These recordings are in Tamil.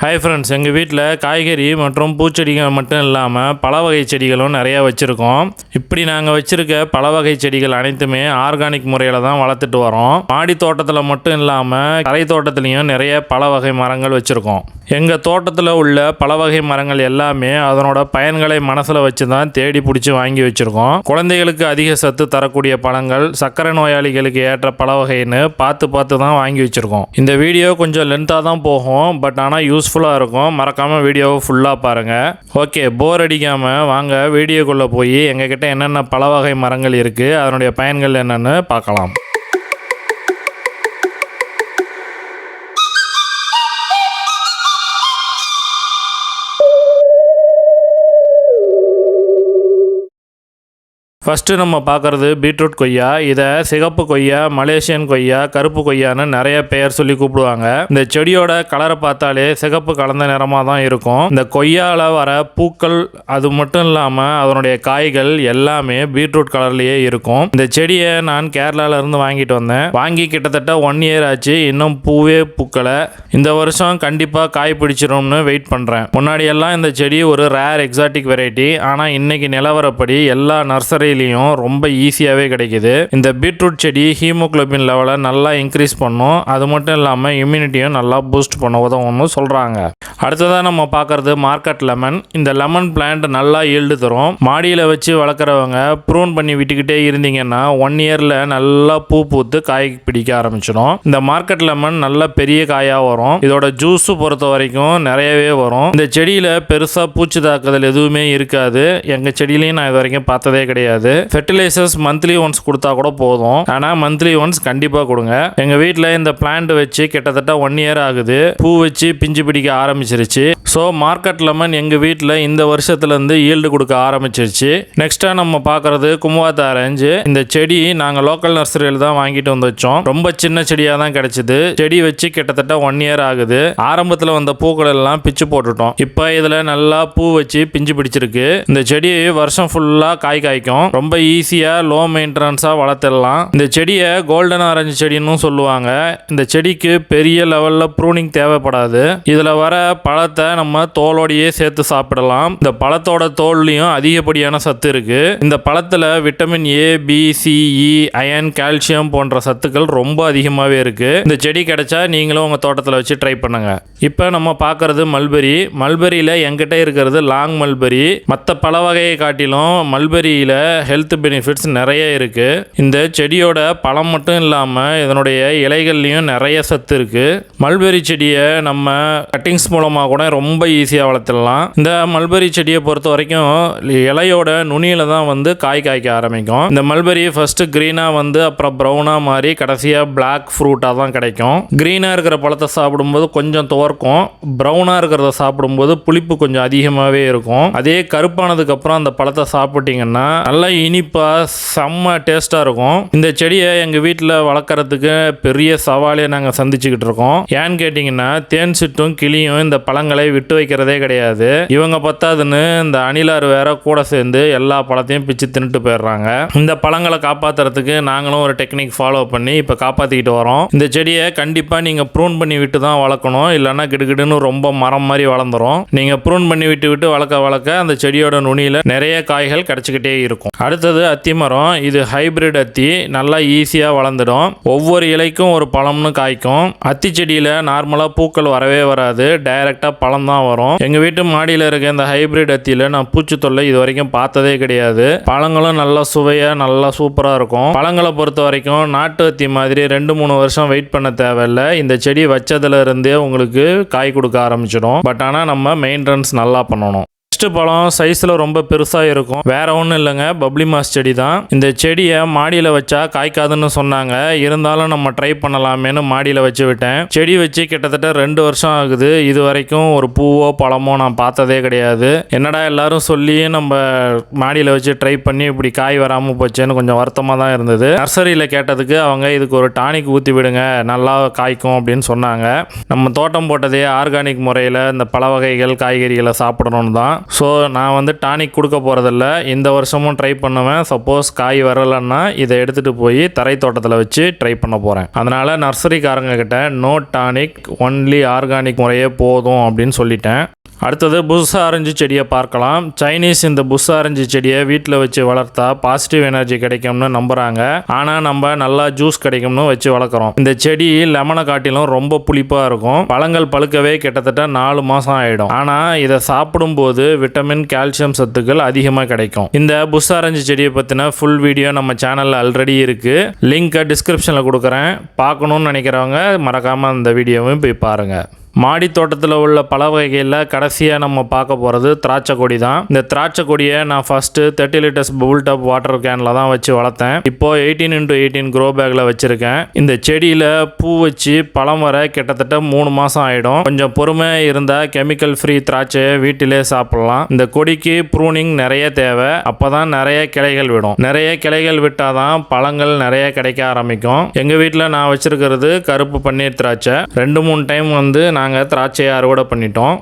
ஹாய் ஃப்ரெண்ட்ஸ், எங்கள் வீட்டில் காய்கறி மற்றும் பூச்செடிகள் மட்டும் இல்லாமல் பல வகை செடிகளும் நிறையா வச்சுருக்கோம். இப்படி நாங்கள் வச்சுருக்க பல வகை செடிகள் அனைத்துமே ஆர்கானிக் முறையில் தான் வளர்த்துட்டு வரோம். மாடி தோட்டத்தில் மட்டும் இல்லாமல் தரை தோட்டத்துலேயும் நிறைய பல வகை மரங்கள் வச்சுருக்கோம். எங்கள் தோட்டத்தில் உள்ள பல வகை மரங்கள் எல்லாமே அதனோட பயன்களை மனசில் வச்சு தான் தேடி பிடிச்சி வாங்கி வச்சுருக்கோம். குழந்தைகளுக்கு அதிக சத்து தரக்கூடிய பழங்கள், சர்க்கரை நோயாளிகளுக்கு ஏற்ற பல வகைன்னு பார்த்து தான் வாங்கி வச்சுருக்கோம். இந்த வீடியோ கொஞ்சம் லென்த்தாக தான் போகும், பட் ஆனால் யூஸ்ஃபுல்லாக இருக்கும். மறக்காமல் வீடியோவை ஃபுல்லாக பாருங்கள். ஓகே, போர் அடிக்காமல் வாங்க வீடியோக்குள்ளே போய் எங்ககிட்ட என்னென்ன பல வகை மரங்கள் இருக்குது, அதனுடைய பயன்கள் என்னென்னு பார்க்கலாம். ஃபஸ்ட்டு நம்ம பார்க்குறது பீட்ரூட் கொய்யா. இதை சிகப்பு கொய்யா, மலேசியன் கொய்யா, கருப்பு கொய்யான்னு நிறைய பெயர் சொல்லி கூப்பிடுவாங்க. இந்த செடியோட கலரை பார்த்தாலே சிகப்பு கலந்த நிறமாக தான் இருக்கும். இந்த கொய்யாவில் வர பூக்கள் அது மட்டும் இல்லாமல் அதனுடைய காய்கள் எல்லாமே பீட்ரூட் கலர்லேயே இருக்கும். இந்த செடியை நான் கேரளாவிலேருந்து வாங்கிட்டு வந்தேன். வாங்கி கிட்டத்தட்ட 1 இயர் ஆச்சு, இன்னும் பூவே பூக்களை. இந்த வருஷம் கண்டிப்பாக காய் பிடிச்சிரும்னு வெயிட் பண்ணுறேன். முன்னாடியெல்லாம் இந்த செடி ஒரு ரேர் எக்ஸாட்டிக் வெரைட்டி, ஆனால் இன்னைக்கு நிலவரப்படி எல்லா நர்சரி ரொம்ப ஈஸியாகவே கிடைக்குது. இந்த பீட்ரூட் செடி ஹீமோகுளோபின் லெவலை நல்லா இன்க்ரீஸ் பண்ணும். அது மட்டும் இல்லாமல் இம்யூனிட்டியும் நல்லா பூஸ்ட் பண்ண உதவும்னு சொல்கிறாங்க. அடுத்ததாக நம்ம பார்க்குறது மார்க்கெட் லெமன். இந்த லெமன் பிளான்ட் நல்லா ஈல்டு தரும். மாடியில் வச்சு வளர்க்குறவங்க ப்ரூன் பண்ணி விட்டுக்கிட்டே இருந்தீங்கன்னா 1 இயரில் நல்லா பூ பூத்து காய் பிடிக்க ஆரம்பிச்சிடும். இந்த மார்க்கெட் லெமன் நல்ல பெரிய காயாக வரும். இதோட ஜூஸு பொறுத்த வரைக்கும் நிறையவே வரும். இந்த செடியில் பெருசாக பூச்சி தாக்குதல் எதுவுமே இருக்காது. எங்கள் செடியிலையும் நான் இது வரைக்கும் பார்த்ததே கிடையாது. ஃபெர்டிலைசர்ஸ் மந்த்லி ஒன்ஸ் கொடுத்தா கூட போதும், ஆனால் மந்த்லி ஒன்ஸ் கண்டிப்பாக கொடுங்க. எங்கள் வீட்டில் இந்த பிளான்ட் வச்சு கிட்டத்தட்ட 1 இயர் ஆகுது. பூ வச்சு பிஞ்சு பிடிக்க ஆரம்பிச்சிருச்சு. ஸோ மார்க்கெட் லெமன் எங்கள் வீட்டில் இந்த வருஷத்துலேருந்து ஈல்டு கொடுக்க ஆரம்பிச்சிருச்சு. நெக்ஸ்ட்டாக நம்ம பார்க்குறது குமுவாத்த ஆரஞ்சு. இந்த செடி நாங்கள் லோக்கல் நர்சரியில் தான் வாங்கிட்டு வந்து வச்சோம். ரொம்ப சின்ன செடியாக தான் கிடைச்சிது. செடி வச்சு கிட்டத்தட்ட 1 இயர் ஆகுது. ஆரம்பத்தில் வந்த பூக்கள் எல்லாம் பிச்சு போட்டுட்டோம். இப்போ இதில் நல்லா பூ வச்சு பிஞ்சு பிடிச்சிருக்கு. இந்த செடி வருஷம் ஃபுல்லாக காய்க்கும். ரொம்ப ஈஸியாக லோ மெயின்டெனன்ஸாக வளர்த்துடலாம். இந்த செடியை கோல்டன் ஆரஞ்சு செடின்னு சொல்லுவாங்க. இந்த செடிக்கு பெரிய லெவலில் ப்ரூனிங் தேவைப்படாது. இதில் வர பழத்தை நம்ம தோலோடையே சேர்த்து சாப்பிடலாம். இந்த பழத்தோட தோல்லையும் அதிகப்படியான சத்து இருக்கு. இந்த பழத்தில் vitamin A, B, C, E, iron, calcium போன்ற சத்துக்கள் ரொம்ப அதிகமாகவே இருக்கு. இந்த செடி கிடைச்சா நீங்களும் உங்கள் தோட்டத்தில் வச்சு ட்ரை பண்ணுங்க. இப்போ நம்ம பார்க்கறது மல்பெரி. மல்பெரியில் எங்கிட்ட இருக்கிறது லாங் மல்பெரி. மற்ற பல வகையை காட்டிலும் மல்பெரியில் ஹெல்த் பெனிஃபிட்ஸ் நிறைய இருக்குது. இந்த செடியோட பழம் மட்டும் இல்லாமல் இதனுடைய இலைகள்லையும் நிறைய சத்து இருக்குது. மல்பெரி செடியை நம்ம கட்டிங்ஸ் மூலமாக கூட ரொம்ப ஈஸியாக வளர்த்துடலாம். இந்த மல்பெரி செடியை பொறுத்த வரைக்கும் இலையோட நுனியில் தான் வந்து காய்க்க ஆரம்பிக்கும். இந்த மல்பெரி ஃபஸ்ட்டு க்ரீனாக வந்து அப்புறம் ப்ரௌனாக மாறி கடைசியாக பிளாக் ஃப்ரூட்டாக தான் கிடைக்கும். க்ரீனாக இருக்கிற பழத்தை சாப்பிடும்போது கொஞ்சம் துவர்க்கும். ப்ரௌனாக இருக்கிறத சாப்பிடும்போது புளிப்பு கொஞ்சம் அதிகமாகவே இருக்கும். அதே கருப்பானதுக்கப்புறம் அந்த பழத்தை சாப்பிட்டீங்கன்னா நல்லா இனிப்பாக செம்ம டேஸ்ட்டாக இருக்கும். இந்த செடியை எங்கள் வீட்டில் வளர்க்குறதுக்கு பெரிய சவாலே நாங்கள் சந்திச்சுக்கிட்டு இருக்கோம். ஏன்னு கேட்டிங்கன்னா தேன் சிட்டும் கிளியும் இந்த பழங்களை விட்டு வைக்கிறதே கிடையாது. இவங்க பத்தாதுன்னு இந்த அணிலார் வேற கூட சேர்ந்து எல்லா பழத்தையும் பிச்சு தின்னுட்டு போயிடுறாங்க. இந்த பழங்களை காப்பாற்றுறதுக்கு நாங்களும் ஒரு டெக்னிக் ஃபாலோ பண்ணி இப்போ காப்பாற்றிக்கிட்டு வரோம். இந்த செடியை கண்டிப்பாக நீங்கள் ப்ரூன் பண்ணி விட்டு தான் வளர்க்கணும். இல்லைன்னா கிடுகிடுன்னு ரொம்ப மரம் மாதிரி வளர்ந்துடும். நீங்கள் ப்ரூன் பண்ணி விட்டு வளர்க்க அந்த செடியோட நுனியில் நிறைய காய்கள் கிடச்சிக்கிட்டே இருக்கும். அடுத்தது அத்தி மரம். இது ஹைபிரிட் அத்தி. நல்லா ஈஸியாக வளர்ந்துடும். ஒவ்வொரு இலைக்கும் ஒரு பழம்னு காய்க்கும். அத்தி செடியில் நார்மலாக பூக்கள் வரவே வராது, டைரெக்டாக பழம் தான் வரும். எங்கள் வீட்டு மாடியில் இருக்க இந்த ஹைபிரிட் அத்தியில் நான் பூச்சி தொல்லை இது வரைக்கும் பார்த்ததே கிடையாது. பழங்களும் நல்லா சுவையாக நல்லா சூப்பராக இருக்கும். பழங்களை பொறுத்த வரைக்கும் நாட்டு அத்தி மாதிரி 2-3 வருஷம் வெயிட் பண்ண தேவையில்லை. இந்த செடி வச்சதுல இருந்தே உங்களுக்கு காய் கொடுக்க ஆரம்பிச்சிடும். பட் ஆனால் நம்ம மெயின்டெனன்ஸ் நல்லா பண்ணணும். நெக்ஸ்ட் பழம் சைஸில் ரொம்ப பெருசாக இருக்கும். வேற ஒன்றும் இல்லைங்க, பப்ளி மாஸ் செடி தான். இந்த செடியை மாடியில் வச்சா காய்க்காதுன்னு சொன்னாங்க. இருந்தாலும் நம்ம ட்ரை பண்ணலாமேன்னு மாடியில் வச்சு விட்டேன். செடி வச்சு கிட்டத்தட்ட 2 வருஷம் ஆகுது. இது வரைக்கும் ஒரு பூவோ பழமோ நான் பார்த்ததே கிடையாது. என்னடா எல்லாரும் சொல்லி நம்ம மாடியில் வச்சு ட்ரை பண்ணி இப்படி காய் வராமல் போச்சேன்னு கொஞ்சம் வருத்தமாக தான் இருந்தது. நர்சரியில் கேட்டதுக்கு அவங்க இதுக்கு ஒரு டானிக் ஊற்றி விடுங்க, நல்லா காய்க்கும் அப்படின்னு சொன்னாங்க. நம்ம தோட்டம் போட்டதே ஆர்கானிக் முறையில் இந்த பல வகைகள் காய்கறிகளை சாப்பிடணும்னு தான். ஸோ நான் வந்து டானிக் கொடுக்க போகிறதில்ல, இந்த வருஷமும் ட்ரை பண்ணுவேன். சப்போஸ் காய் வரலைன்னா இதை எடுத்துகிட்டு போய் தரை தோட்டத்தில் வச்சு ட்ரை பண்ண போகிறேன். அதனால் நர்சரிக்காரங்க கிட்ட நோ டானிக், ஒன்லி ஆர்கானிக் முறையே போதும் அப்படின்னு சொல்லிட்டேன். அடுத்தது புஷ் ஆரஞ்சு செடியை பார்க்கலாம். சைனீஸ் இந்த புஷ் ஆரஞ்சு செடியை வீட்டில் வச்சு வளர்த்தா பாசிட்டிவ் எனர்ஜி கிடைக்கும்னு நம்புகிறாங்க. ஆனால் நம்ம நல்லா ஜூஸ் கிடைக்கும்னு வச்சு வளர்க்குறோம். இந்த செடி லெமனை காட்டிலும் ரொம்ப புளிப்பாக இருக்கும். பழங்கள் பழுக்கவே கிட்டத்தட்ட 4 மாதம் ஆகிடும். ஆனால் இதை சாப்பிடும்போது விட்டமின், கால்சியம் சத்துக்கள் அதிகமாக கிடைக்கும். இந்த புஷ் ஆரஞ்சு செடியை பற்றின ஃபுல் வீடியோ நம்ம சேனலில் ஆல்ரெடி இருக்குது. லிங்க்கை டிஸ்கிரிப்ஷனில் கொடுக்குறேன். பார்க்கணுன்னு நினைக்கிறவங்க மறக்காமல் அந்த வீடியோவையும் போய் பாருங்கள். மாடி தோட்டத்தில் உள்ள பல வகைகளில் கடைசியாக நம்ம பார்க்க போகிறது திராட்சை கொடி தான். இந்த திராட்சை கொடியை நான் first 30 litres bubble top water கேனில் தான் வச்சு வளர்த்தேன். இப்போது 18x18 க்ரோ பேக்கில் வச்சுருக்கேன். இந்த செடியில் பூ வச்சு பழம் வர கிட்டத்தட்ட 3 மாதம் ஆகிடும். கொஞ்சம் பொறுமை இருந்தால் கெமிக்கல் ஃப்ரீ திராட்சையை வீட்டிலே சாப்பிட்லாம். இந்த கொடிக்கு ப்ரூனிங் நிறைய தேவை. அப்போ தான் நிறைய கிளைகள் விடும். நிறைய கிளைகள் விட்டால் தான் பழங்கள் நிறைய கிடைக்க ஆரம்பிக்கும். எங்கள் வீட்டில் நான் வச்சுருக்கிறது கருப்பு பன்னீர் திராட்சை. 2-3 டைம் வந்து நாங்கள் திராட்சையை அறுவடை பண்ணிட்டோம்.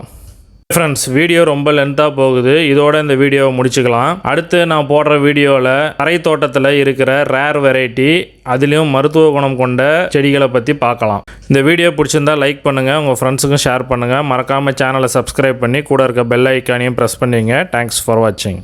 ஃப்ரெண்ட்ஸ், வீடியோ ரொம்ப லென்த்தாக போகுது. இதோட இந்த வீடியோவை முடிச்சுக்கலாம். அடுத்து நான் போடுற வீடியோவில் தரை தோட்டத்தில் இருக்கிற ரேர் வெரைட்டி, அதுலேயும் மருத்துவ குணம் கொண்ட செடிகளை பற்றி பார்க்கலாம். இந்த வீடியோ பிடிச்சிருந்தா லைக் பண்ணுங்கள், உங்கள் ஃப்ரெண்ட்ஸுக்கும் ஷேர் பண்ணுங்கள். மறக்காமல் சேனலை சப்ஸ்கிரைப் பண்ணி கூட இருக்க பெல் ஐக்கானையும் ப்ரெஸ் பண்ணிங்க. தேங்க்ஸ் ஃபார் வாட்சிங்.